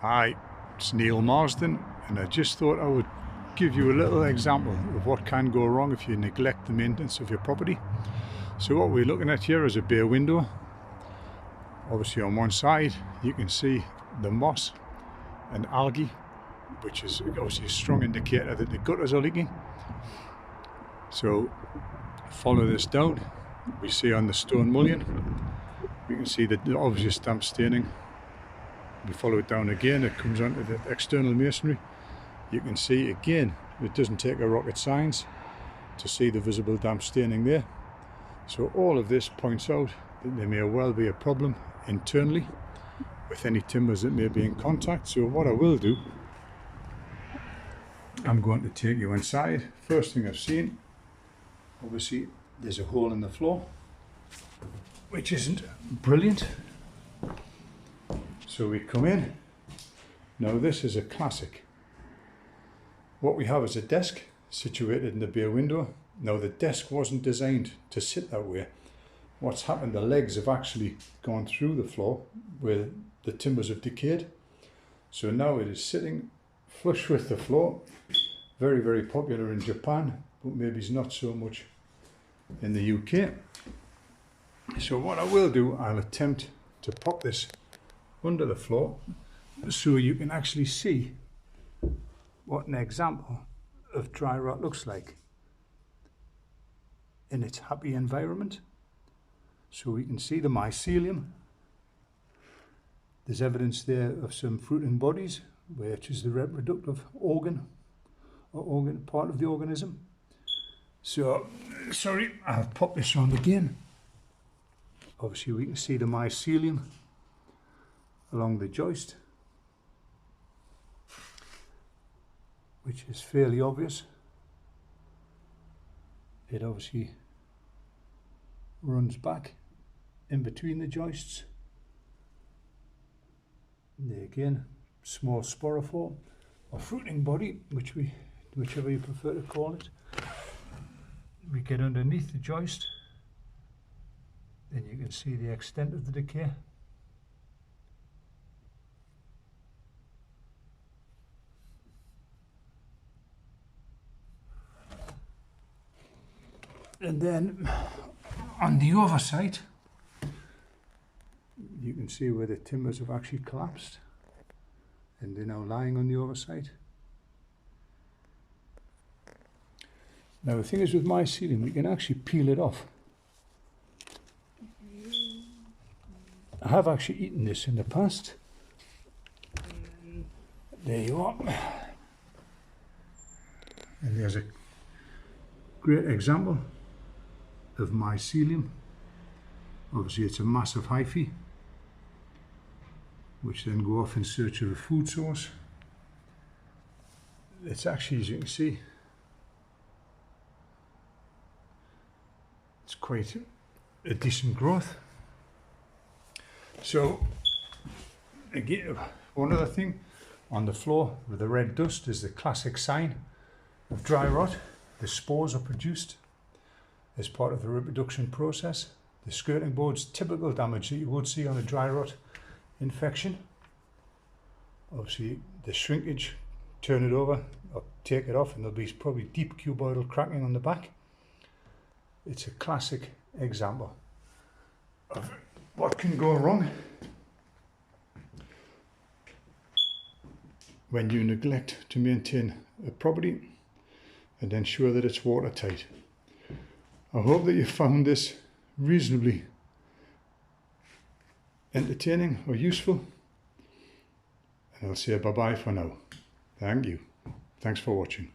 Hi, it's Neil Marsden, and I just thought I would give you a little example of what can go wrong if you neglect the maintenance of your property. So what we're looking at here is a bare window. Obviously on one side you can see the moss and algae, which is obviously a strong indicator that the gutters are leaking. So follow this down. We see on the stone mullion, we can see the obvious damp staining. We follow it down again, it comes onto the external masonry. You can see again, it doesn't take a rocket science to see the visible damp staining there. So all of this points out that there may well be a problem internally with any timbers that may be in contact. So what I will do, I'm going to take you inside. First thing I've seen, obviously there's a hole in the floor, which isn't brilliant. So we come in. Now this is a classic. What we have is a desk situated in the bare window. Now the desk wasn't designed to sit that way. What's happened, the legs have actually gone through the floor where the timbers have decayed. So now it is sitting flush with the floor. Very, very popular in Japan, but maybe it's not so much in the UK. So what I will do, I'll attempt to pop this under the floor so you can actually see what an example of dry rot looks like in its happy environment. So we can see the mycelium. There's evidence there of some fruiting bodies, which is the reproductive organ or part of the organism. So, sorry, I'll pop this on again. Obviously we can see the mycelium along the joist, which is fairly obvious. It obviously runs back in between the joists. There again, small sporoform or fruiting body, whichever you prefer to call it. We get underneath the joist, then you can see the extent of the decay. And then on the oversight, you can see where the timbers have actually collapsed and they're now lying on the oversight. Now the thing is with mycelium, we can actually peel it off. I have actually eaten this in the past. There you are. And there's a great example of mycelium. Obviously it's a massive hyphae, which then go off in search of a food source. It's actually, as you can see, it's quite a decent growth. So again, one other thing, on the floor with the red dust is the classic sign of dry rot. The spores are produced as part of the reproduction process. The skirting board's typical damage that you would see on a dry rot infection. Obviously the shrinkage, turn it over or take it off and there'll be probably deep cuboidal cracking on the back. It's a classic example of what can go wrong when you neglect to maintain a property and ensure that it's watertight. I hope that you found this reasonably entertaining or useful, and I'll say bye-bye for now. Thank you. Thanks for watching.